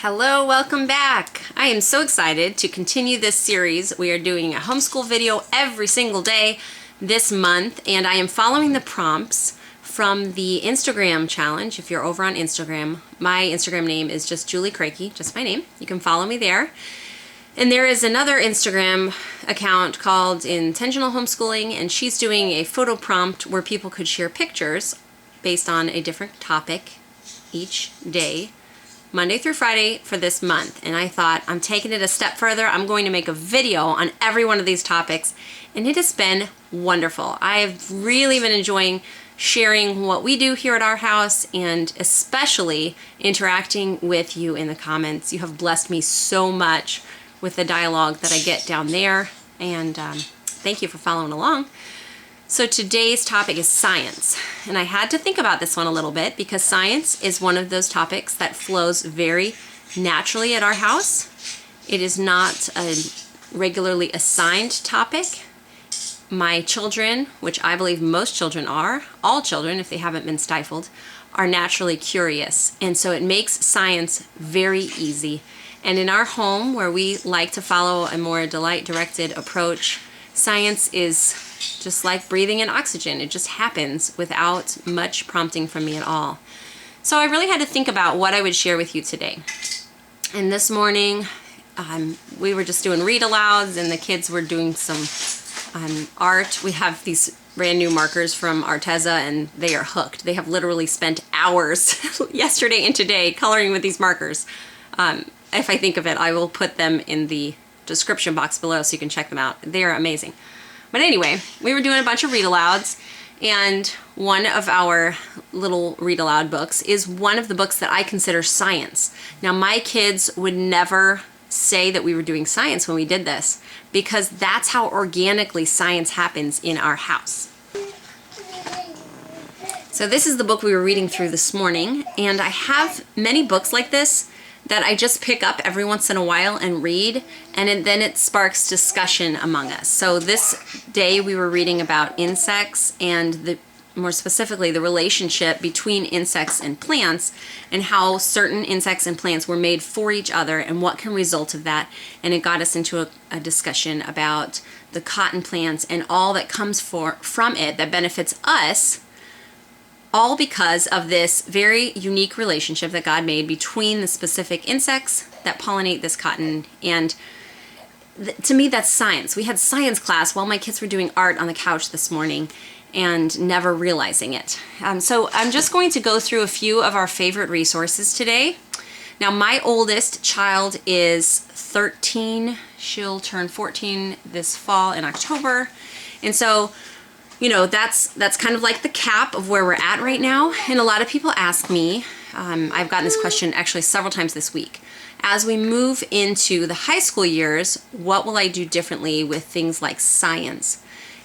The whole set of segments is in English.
Hello, welcome back. I am so excited to continue this series. We are doing a homeschool video every single day this month, and I am following the prompts from the Instagram challenge. If you're over on Instagram, my Instagram name is just Julie Kreke, just my name. You can follow me there. And there is another Instagram account called Intentional Homeschooling, and she's doing a photo prompt where people could share pictures based on a different topic each day, Monday through Friday for this month. And I thought, I'm taking it a step further. I'm going to make a video on every one of these topics, and it has been wonderful. I've really been enjoying sharing what we do here at our house, and especially interacting with you in the comments. You have blessed me so much with the dialogue that I get down there, and thank you for following along. So today's topic is science, and I had to think about this one a little bit because science is one of those topics that flows very naturally at our house. It is not a regularly assigned topic. My children, which I believe most children are, all children if they haven't been stifled, are naturally curious, and so it makes science very easy. And in our home, where we like to follow a more delight-directed approach, science is just like breathing in oxygen. It just happens without much prompting from me at all. So I really had to think about what I would share with you today. And this morning, we were just doing read-alouds, and the kids were doing some art. We have these brand new markers from Arteza, and they are hooked. They have literally spent hours yesterday and today coloring with these markers. If I think of it, I will put them in the description box below so you can check them out. They are amazing. But anyway, we were doing a bunch of read-alouds, and one of our little read-aloud books is one of the books that I consider science. Now, my kids would never say that we were doing science when we did this, because that's how organically science happens in our house. So this is the book we were reading through this morning, and I have many books like this that I just pick up every once in a while and read, and then it sparks discussion among us. So this day we were reading about insects, and more specifically the relationship between insects and plants, and how certain insects and plants were made for each other and what can result of that. And it got us into a discussion about the cotton plants and all that comes from it that benefits us, all because of this very unique relationship that God made between the specific insects that pollinate this cotton. And to me, that's science. We had science class while my kids were doing art on the couch this morning and never realizing it. So I'm just going to go through a few of our favorite resources today. Now, my oldest child is 13. She'll turn 14 this fall in October. And so, you know, that's kind of like the cap of where we're at right now. And a lot of people ask me, I've gotten this question actually several times this week, as we move into the high school years, what will I do differently with things like science?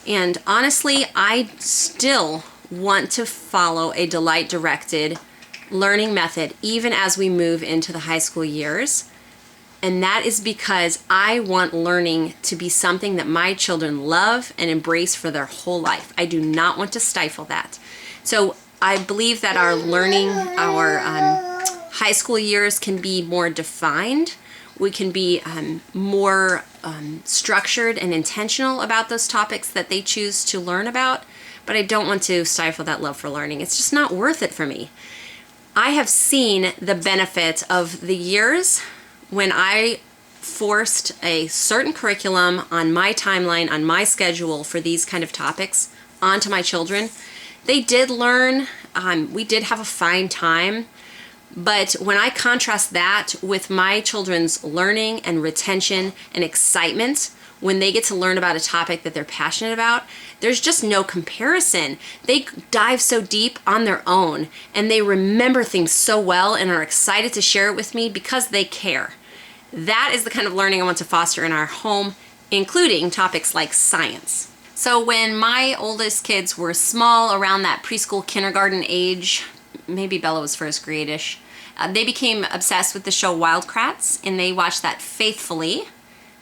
And honestly, I still want to follow a delight-directed learning method even as we move into the high school years. And that is because I want learning to be something that my children love and embrace for their whole life. I do not want to stifle that. So I believe that our learning, our high school years can be more defined. We can be more structured and intentional about those topics that they choose to learn about. But I don't want to stifle that love for learning. It's just not worth it for me. I have seen the benefit of the years when I forced a certain curriculum on my timeline, on my schedule for these kind of topics onto my children. They did learn, we did have a fine time, but when I contrast that with my children's learning and retention and excitement when they get to learn about a topic that they're passionate about, there's just no comparison. They dive so deep on their own, and they remember things so well and are excited to share it with me because they care. That is the kind of learning I want to foster in our home, including topics like science. So when my oldest kids were small, around that preschool kindergarten age, maybe Bella was first grade-ish, they became obsessed with the show Wildcrats, and they watched that faithfully.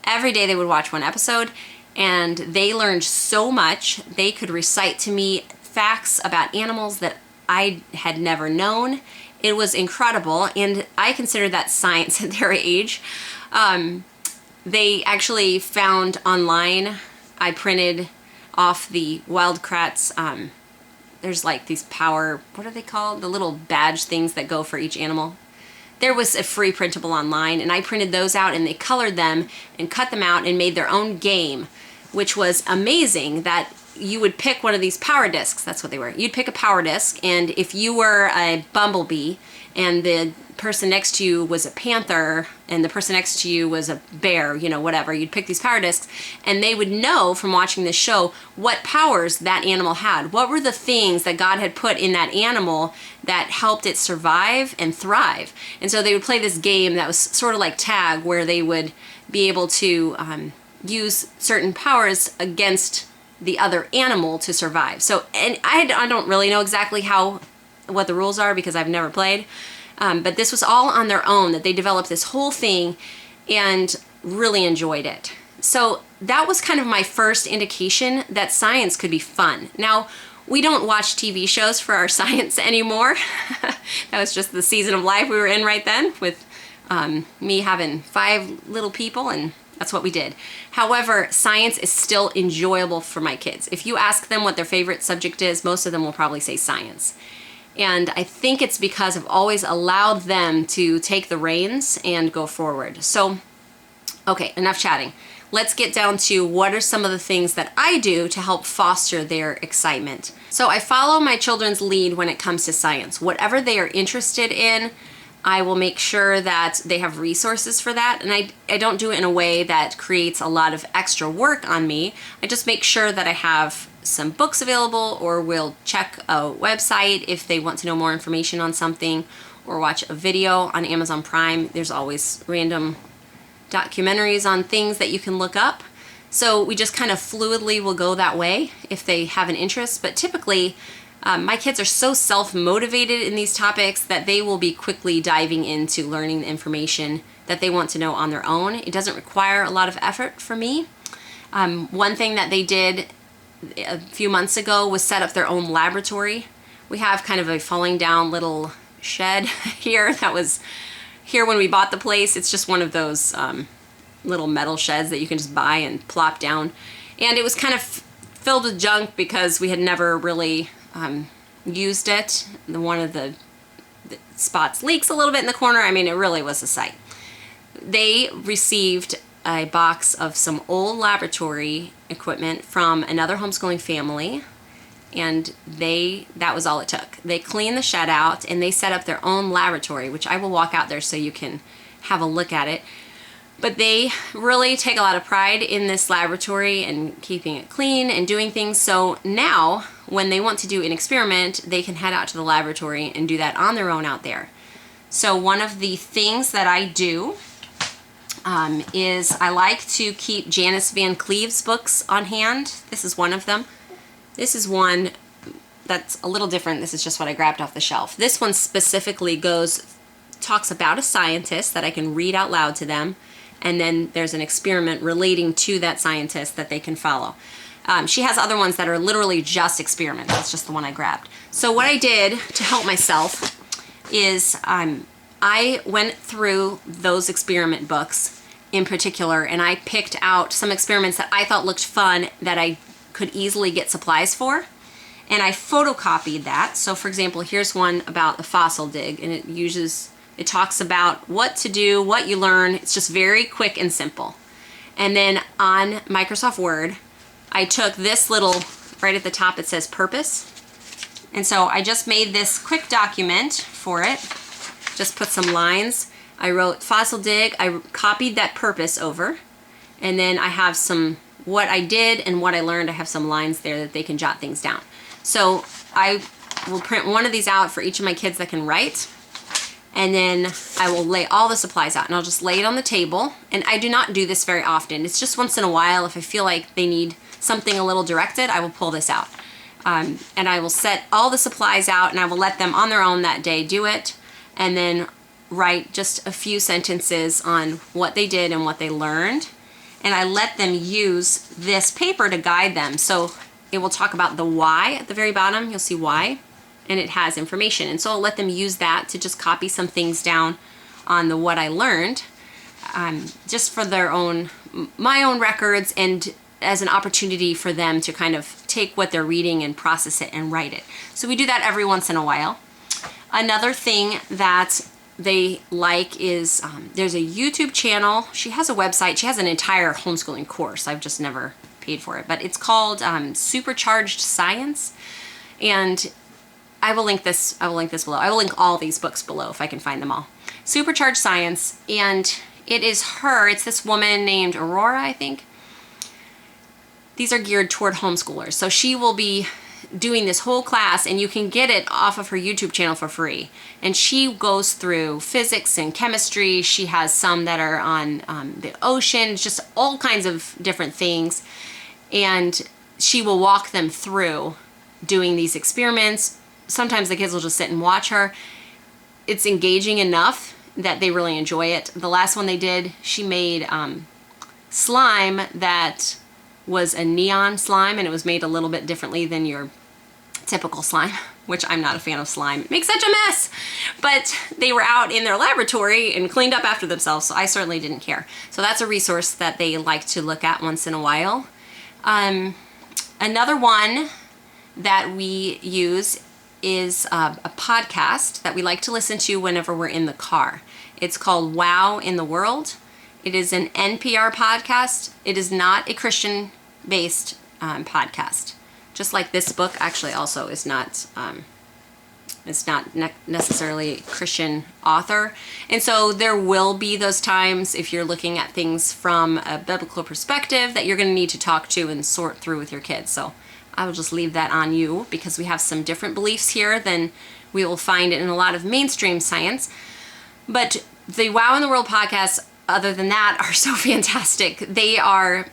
Every day they would watch one episode, and they learned so much. They could recite to me facts about animals that I had never known, It was incredible, and I consider that science at their age. They actually found online, I printed off the Wildcrats, there's like these power, what are they called? The little badge things that go for each animal. There was a free printable online, and I printed those out, and they colored them and cut them out and made their own game, which was amazing. That you would pick one of these power discs, that's what they were. You'd pick a power disc, and if you were a bumblebee and the person next to you was a panther and the person next to you was a bear, you know, whatever, you'd pick these power discs, and they would know from watching this show what powers that animal had. What were the things that God had put in that animal that helped it survive and thrive? And so they would play this game that was sort of like tag, where they would be able to use certain powers against the other animal to survive. So, and I don't really know exactly what the rules are because I've never played, but this was all on their own, that they developed this whole thing and really enjoyed it. So that was kind of my first indication that science could be fun. Now, we don't watch TV shows for our science anymore. That was just the season of life we were in right then, with me having 5 little people, and that's what we did. However, science is still enjoyable for my kids. If you ask them what their favorite subject is, most of them will probably say science. And I think it's because I've always allowed them to take the reins and go forward. So, okay, enough chatting. Let's get down to what are some of the things that I do to help foster their excitement. So I follow my children's lead when it comes to science. Whatever they are interested in, I will make sure that they have resources for that. And I don't do it in a way that creates a lot of extra work on me. I just make sure that I have some books available, or will check a website if they want to know more information on something, or watch a video on Amazon Prime. There's always random documentaries on things that you can look up. So we just kind of fluidly will go that way if they have an interest. But typically, my kids are so self-motivated in these topics that they will be quickly diving into learning the information that they want to know on their own. It doesn't require a lot of effort for me. One thing that they did a few months ago was set up their own laboratory. We have kind of a falling down little shed here that was here when we bought the place. It's just one of those little metal sheds that you can just buy and plop down. And it was kind of filled with junk because we had never really used it. One of the spots leaks a little bit in the corner. I mean, it really was a sight. They received a box of some old laboratory equipment from another homeschooling family, and that was all it took. They cleaned the shed out and they set up their own laboratory, which I will walk out there so you can have a look at it. But they really take a lot of pride in this laboratory and keeping it clean and doing things. So now when they want to do an experiment, they can head out to the laboratory and do that on their own out there. So one of the things that I do is I like to keep Janice Van Cleef's books on hand. This is one of them. This is one that's a little different. This is just what I grabbed off the shelf. This one specifically talks about a scientist that I can read out loud to them, and then there's an experiment relating to that scientist that they can follow. She has other ones that are literally just experiments. That's just the one I grabbed. So what I did to help myself is I went through those experiment books in particular, and I picked out some experiments that I thought looked fun that I could easily get supplies for, and I photocopied that. So for example, here's one about the fossil dig, and it talks about what to do, what you learn. It's just very quick and simple. And then on Microsoft Word, I took this little, right at the top it says purpose, and so I just made this quick document for it. Just put some lines. I wrote fossil dig, I copied that purpose over, and then I have what I did and what I learned. I have some lines there that they can jot things down. So I will print one of these out for each of my kids that can write, and then I will lay all the supplies out, and I'll just lay it on the table. And I do not do this very often. It's just once in a while. If I feel like they need something a little directed, I will pull this out. And I will set all the supplies out, and I will let them on their own that day do it, and then write just a few sentences on what they did and what they learned. And I let them use this paper to guide them. So it will talk about the why at the very bottom. You'll see why. and it has information. And so I'll let them use that to just copy some things down on the what I learned, just for my own records, and as an opportunity for them to kind of take what they're reading and process it and write it. So we do that every once in a while. Another thing that they like is there's a YouTube channel. She has a website. She has an entire homeschooling course. I've just never paid for it, but it's called Supercharged Science. And I will link this below. I will link all these books below if I can find them all. Supercharged Science, and it's this woman named Aurora, I think. These are geared toward homeschoolers. So she will be doing this whole class, and you can get it off of her YouTube channel for free. And she goes through physics and chemistry. She has some that are on the ocean, just all kinds of different things. And she will walk them through doing these experiments. Sometimes the kids will just sit and watch her. It's engaging enough that they really enjoy it. The last one they did, she made slime that was a neon slime, and it was made a little bit differently than your typical slime, which I'm not a fan of slime. It makes such a mess. But they were out in their laboratory and cleaned up after themselves, so I certainly didn't care. So that's a resource that they like to look at once in a while. Another one that we use is a podcast that we like to listen to whenever we're in the car. It's called Wow in the World. It is an NPR podcast. It is not a Christian-based podcast. Just like this book actually also is not, it's not necessarily a Christian author. And so there will be those times, if you're looking at things from a biblical perspective, that you're going to need to talk to and sort through with your kids. So I will just leave that on you, because we have some different beliefs here than we will find in a lot of mainstream science. But the Wow in the World podcasts, other than that, are so fantastic. They are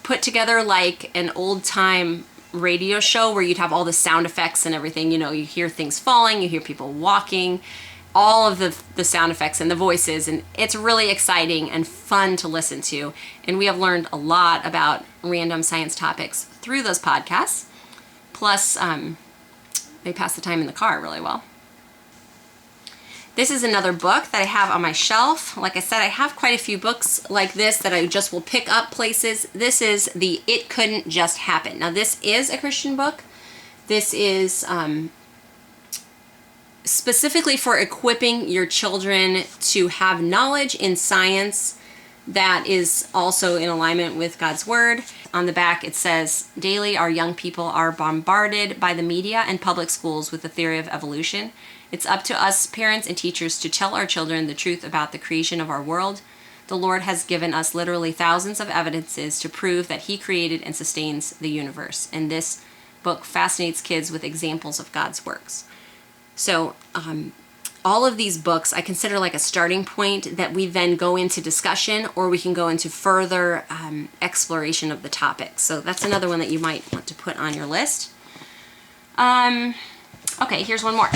put together like an old-time radio show where you'd have all the sound effects and everything. You know, you hear things falling, you hear people walking, all of the sound effects and the voices, and it's really exciting and fun to listen to. And we have learned a lot about random science topics through those podcasts. Plus, they pass the time in the car really well. This is another book that I have on my shelf. Like I said, I have quite a few books like this that I just will pick up places. This is the It Couldn't Just Happen. Now, this is a Christian book. This is specifically for equipping your children to have knowledge in science that is also in alignment with God's Word. On the back it says, daily our young people are bombarded by the media and public schools with the theory of evolution. It's up to us parents and teachers to tell our children the truth about the creation of our world. The Lord has given us literally thousands of evidences to prove that He created and sustains the universe. And this book fascinates kids with examples of God's works. So all of these books I consider like a starting point that we then go into discussion, or we can go into further exploration of the topic. So that's another one that you might want to put on your list. Okay, here's one more.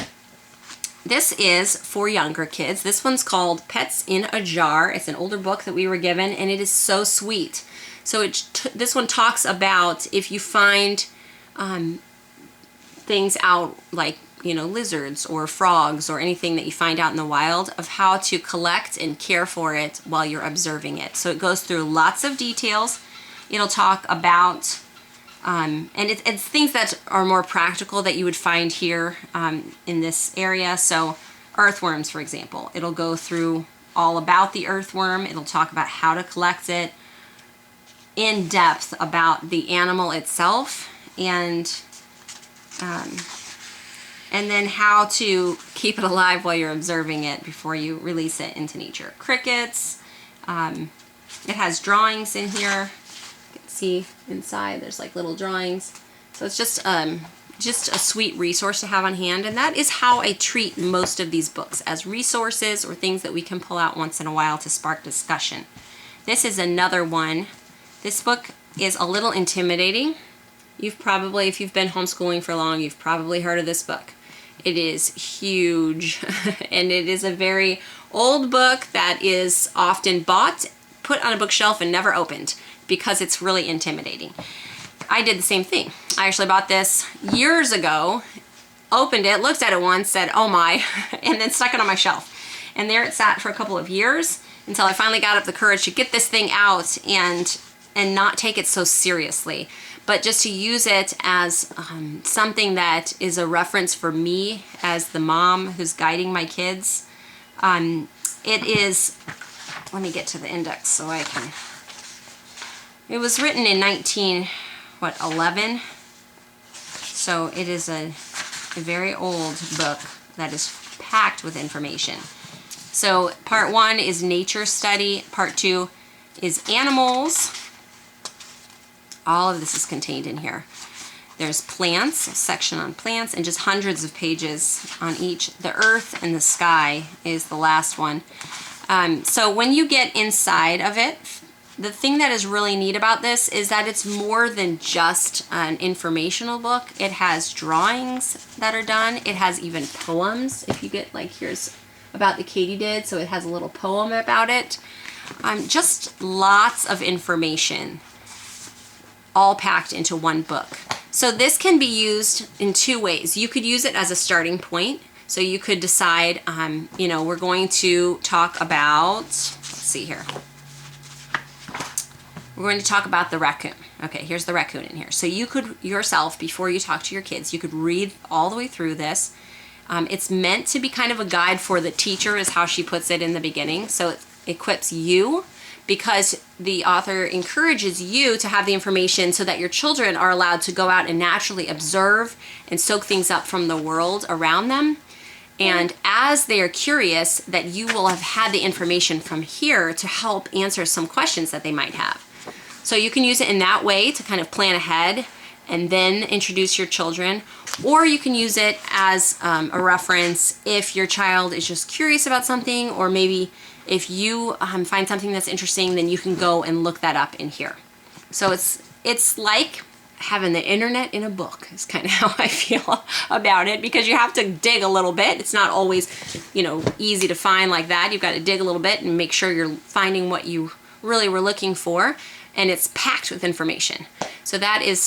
This is for younger kids. This one's called Pets in a Jar. It's an older book that we were given, and it is so sweet. So this one talks about if you find things out, like, you know, lizards or frogs or anything that you find out in the wild, of how to collect and care for it while you're observing it. So it goes through lots of details. It'll talk about, and it's things that are more practical that you would find here in this area. So earthworms, for example, it'll go through all about the earthworm. It'll talk about how to collect it, in depth about the animal itself, and then how to keep it alive while you're observing it before you release it into nature. Crickets. It has drawings in here. You can see inside there's like little drawings. So it's just a sweet resource to have on hand. And that is how I treat most of these books, as resources or things that we can pull out once in a while to spark discussion. This is another one. This book is a little intimidating. You've probably, if you've been homeschooling for long, you've probably heard of this book. It is huge, and it is a very old book that is often bought, put on a bookshelf, and never opened because it's really intimidating. I did the same thing. I actually bought this years ago opened it, looked at it once, said, oh my, and then stuck it on my shelf. And there it sat for a couple of years until I finally got up the courage to get this thing out and not take it so seriously, but just to use it as something that is a reference for me as the mom who's guiding my kids. It is, let me get to the index so I can, it was written in 11. So it is a very old book that is packed with information. So part 1 is nature study, part 2 is animals. All of this is contained in here. There's plants, a section on plants, and just hundreds of pages on each. The earth and the sky is the last one. So when you get inside of it, the thing that is really neat about this is that it's more than just an informational book. It has drawings that are done. It has even poems. If you get, like, here's about the katydid, so it has a little poem about it. Just lots of information, all packed into one book. So this can be used in 2 ways. You could use it as a starting point. So you could decide, you know, we're going to talk about, let's see here. We're going to talk about the raccoon. Okay, here's the raccoon in here. So you could yourself, before you talk to your kids, you could read all the way through this. It's meant to be kind of a guide for the teacher, is how she puts it in the beginning. So it equips you, because the author encourages you to have the information so that your children are allowed to go out and naturally observe and soak things up from the world around them. And as they are curious, that you will have had the information from here to help answer some questions that they might have. So you can use it in that way to kind of plan ahead and then introduce your children, or you can use it as a reference if your child is just curious about something, or maybe if you find something that's interesting, then you can go and look that up in here. So it's like having the internet in a book is kind of how I feel about it, because you have to dig a little bit. It's not always, you know, easy to find like that. You've got to dig a little bit and make sure you're finding what you really were looking for, and it's packed with information. So that is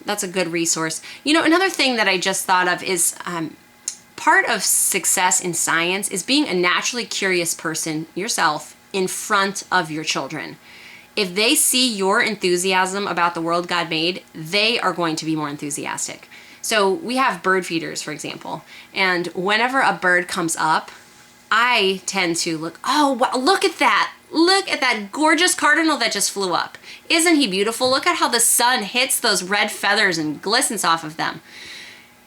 that's a good resource. You know, another thing that I just thought of is part of success in science is being a naturally curious person yourself in front of your children. If they see your enthusiasm about the world God made, they are going to be more enthusiastic. So we have bird feeders, for example, and whenever a bird comes up, I tend to look, oh, wow, look at that. Look at that gorgeous cardinal that just flew up. Isn't he beautiful? Look at how the sun hits those red feathers and glistens off of them.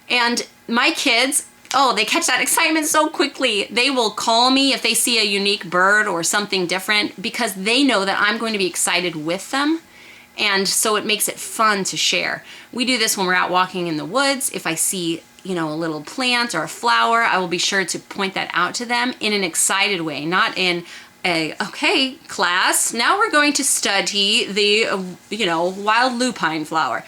And my kids, oh, they catch that excitement so quickly. They will call me if they see a unique bird or something different, because they know that I'm going to be excited with them. And so it makes it fun to share. We do this when we're out walking in the woods. If I see, you know, a little plant or a flower, I will be sure to point that out to them in an excited way, not in a, okay, class, now we're going to study the, you know, wild lupine flower.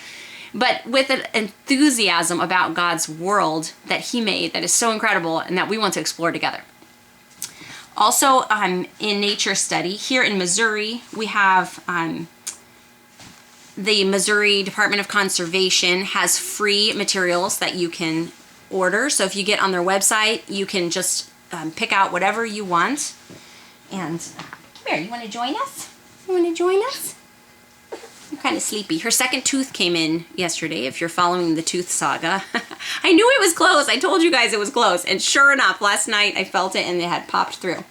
But with an enthusiasm about God's world that he made that is so incredible and that we want to explore together. Also, in nature study, here in Missouri, we have the Missouri Department of Conservation has free materials that you can order. So if you get on their website, you can just pick out whatever you want. And come here, you want to join us? You want to join us? I'm kind of sleepy. Her second tooth came in yesterday, if you're following the tooth saga. I knew it was close. I told you guys it was close. And sure enough, last night I felt it and it had popped through.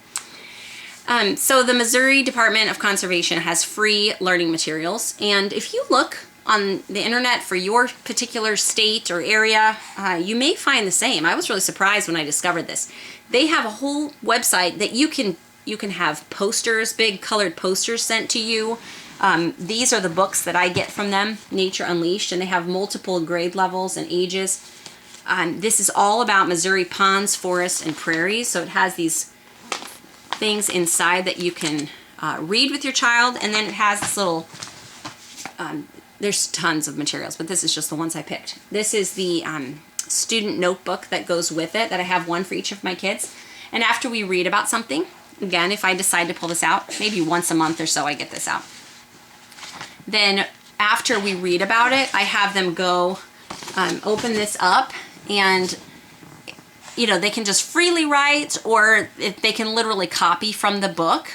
So the Missouri Department of Conservation has free learning materials. And if you look on the internet for your particular state or area, you may find the same. I was really surprised when I discovered this. They have a whole website that you can have posters, big colored posters sent to you. These are the books that I get from them, Nature Unleashed, and they have multiple grade levels and ages. This is all about Missouri ponds, forests, and prairies. So it has these things inside that you can read with your child, and then it has this little, there's tons of materials, but this is just the ones I picked. This is the student notebook that goes with it, that I have one for each of my kids. And after we read about something, again, if I decide to pull this out, maybe once a month or so I get this out. Then after we read about it, I have them go open this up and you know, they can just freely write, or if they can literally copy from the book.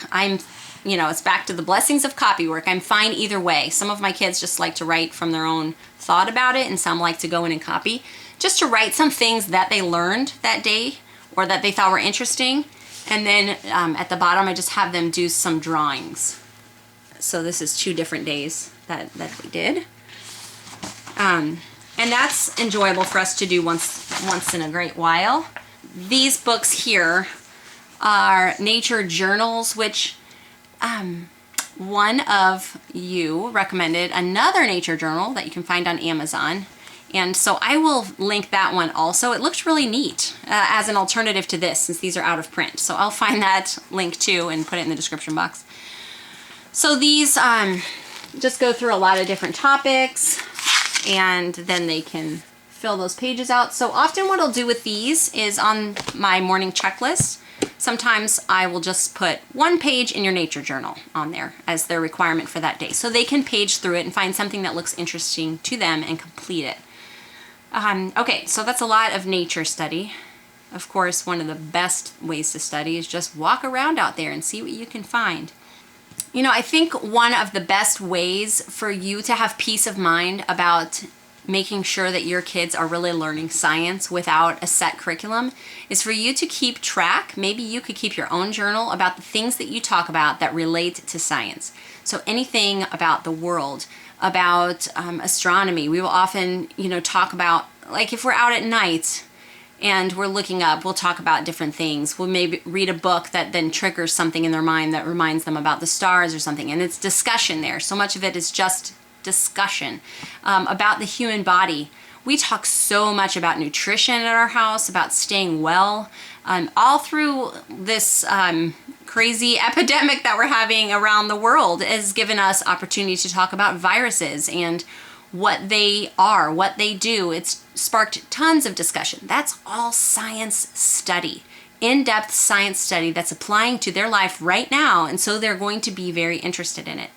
You know, it's back to the blessings of copywork. I'm fine either way. Some of my kids just like to write from their own thought about it, and some like to go in and copy. Just to write some things that they learned that day or that they thought were interesting. And then at the bottom, I just have them do some drawings. So this is 2 different days that we did. And that's enjoyable for us to do once in a great while. These books here are nature journals, which one of you recommended another nature journal that you can find on Amazon. And so I will link that one also. It looks really neat as an alternative to this, since these are out of print. So I'll find that link too and put it in the description box. So these just go through a lot of different topics, and then they can fill those pages out. So often what I'll do with these is on my morning checklist, sometimes I will just put 1 page in your nature journal on there as their requirement for that day. So they can page through it and find something that looks interesting to them and complete it. Okay, so that's a lot of nature study. Of course, one of the best ways to study is just walk around out there and see what you can find. You know, I think one of the best ways for you to have peace of mind about making sure that your kids are really learning science without a set curriculum is for you to keep track. Maybe you could keep your own journal about the things that you talk about that relate to science. So anything about the world, about astronomy. We will often, you know, talk about, like if we're out at night and we're looking up, we'll talk about different things. We'll maybe read a book that then triggers something in their mind that reminds them about the stars or something, and it's discussion there. So much of it is just discussion about the human body. We talk so much about nutrition at our house, about staying well, all through this crazy epidemic that we're having around the world has given us opportunity to talk about viruses and what they are, what they do. It's sparked tons of discussion. That's all science study, in-depth science study that's applying to their life right now, and so they're going to be very interested in it.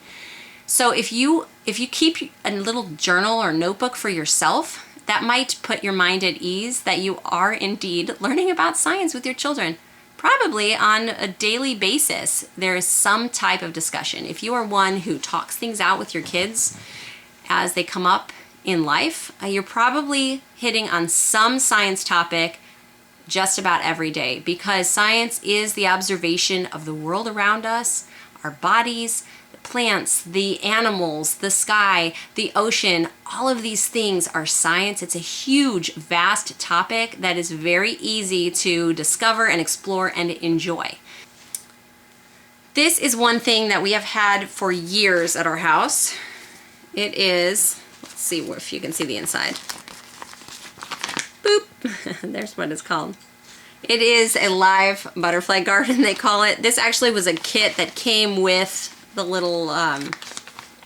So if you keep a little journal or notebook for yourself, that might put your mind at ease that you are indeed learning about science with your children. Probably on a daily basis, there is some type of discussion. If you are one who talks things out with your kids as they come up in life, you're probably hitting on some science topic just about every day, because science is the observation of the world around us, our bodies, plants, the animals, the sky, the ocean. All of these things are science. It's a huge, vast topic that is very easy to discover and explore and enjoy. This is one thing that we have had for years at our house. It is, let's see if you can see the inside. Boop. There's what it's called. It is a live butterfly garden, they call it. This actually was a kit that came with the little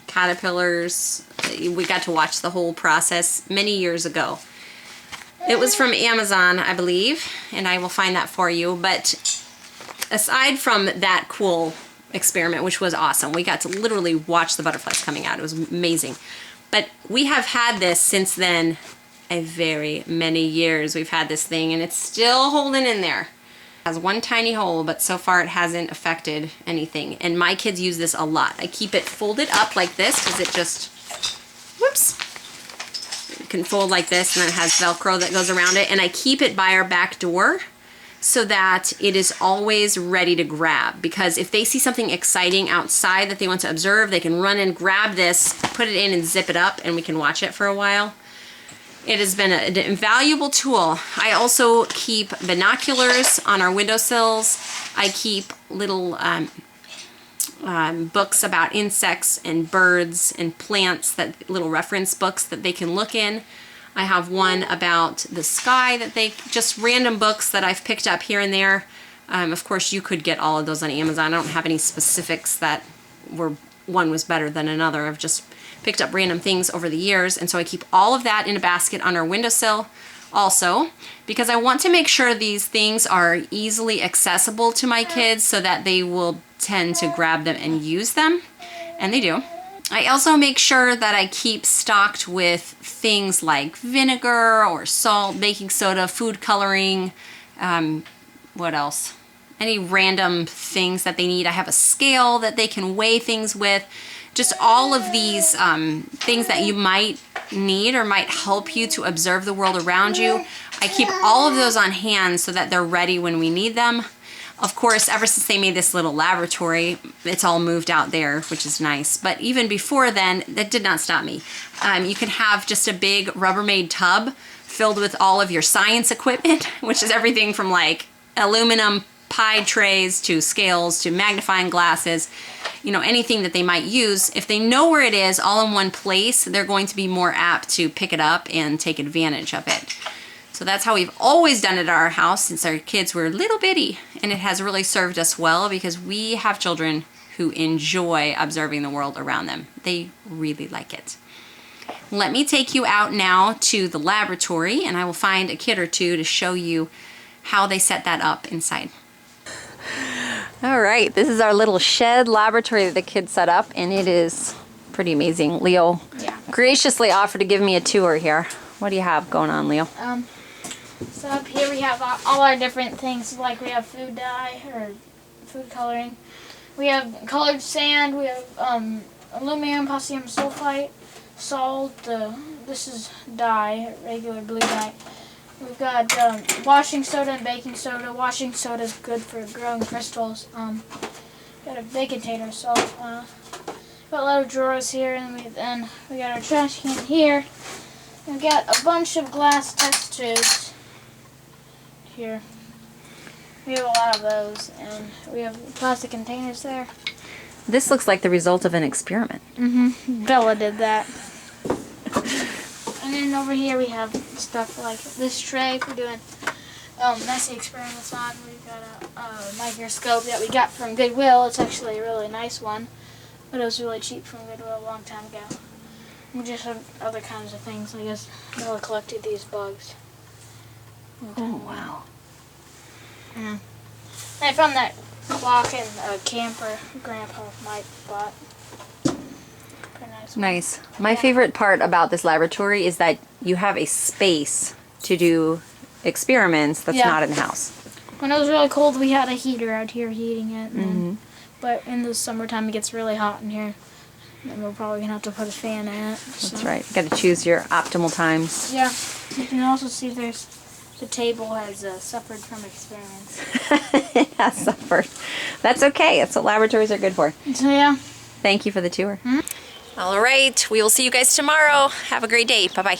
caterpillars. We got to watch the whole process many years ago. It was from Amazon, I believe, and I will find that for you. But aside from that cool experiment, which was awesome, we got to literally watch the butterflies coming out. It was amazing. But we have had this since then, a very many years. We've had this thing, and it's still holding in there. Has one tiny hole, but so far it hasn't affected anything. And my kids use this a lot. I keep it folded up like this because it just, whoops, it can fold like this, and then it has Velcro that goes around it. And I keep it by our back door so that it is always ready to grab, because if they see something exciting outside that they want to observe, they can run and grab this, put it in and zip it up, and we can watch it for a while. It has been an invaluable tool. I also keep binoculars on our windowsills. I keep little books about insects and birds and plants, little reference books that they can look in. I have one about the sky just random books that I've picked up here and there. Of course, you could get all of those on Amazon. I don't have any specifics that one was better than another. I've just picked up random things over the years, and so I keep all of that in a basket on our windowsill also, because I want to make sure these things are easily accessible to my kids so that they will tend to grab them and use them, and they do. I also make sure that I keep stocked with things like vinegar or salt, baking soda, food coloring, What else? Any random things that they need. I have a scale that they can weigh things with. Just all of these things that you might need or might help you to observe the world around you. I keep all of those on hand so that they're ready when we need them. Of course, ever since they made this little laboratory, it's all moved out there, which is nice. But even before then, that did not stop me. You can have just a big Rubbermaid tub filled with all of your science equipment, which is everything from like aluminum pie trays to scales to magnifying glasses, you know, anything that they might use. If they know where it is all in one place, they're going to be more apt to pick it up and take advantage of it. So that's how we've always done it at our house since our kids were little bitty, and it has really served us well because we have children who enjoy observing the world around them. They really like it. Let me take you out now to the laboratory, and I will find a kid or two to show you how they set that up inside. All right, this is our little shed laboratory that the kids set up, and it is pretty amazing. Leo graciously offered to give me a tour here. What do you have going on, Leo? So up here we have all our different things, like we have food dye or food coloring. We have colored sand. We have aluminum, potassium sulfite, salt. This is dye, regular blue dye. We've got washing soda and baking soda. Washing soda is good for growing crystals. Got a big container of salt. Got a lot of drawers here, and then we got our trash can here. We've got a bunch of glass test tubes here. We have a lot of those, and we have plastic containers there. This looks like the result of an experiment. Bella did that. And then over here we have stuff like this tray for doing messy experiments on. We've got a microscope that we got from Goodwill. It's actually a really nice one, but it was really cheap from Goodwill a long time ago. We just have other kinds of things. I guess Bella collected these bugs. Oh, wow. Yeah. I found that clock in a camper Grandpa Mike bought. Pretty nice. Nice. My favorite part about this laboratory is that you have a space to do experiments that's not in the house. When it was really cold, we had a heater out here heating it. And but in the summertime, it gets really hot in here. And we're probably going to have to put a fan in it. So. That's right. You got to choose your optimal times. Yeah. You can also see the table has suffered from experiments. It has suffered. That's okay. That's what laboratories are good for. So, yeah. Thank you for the tour. All right. We will see you guys tomorrow. Have a great day. Bye-bye.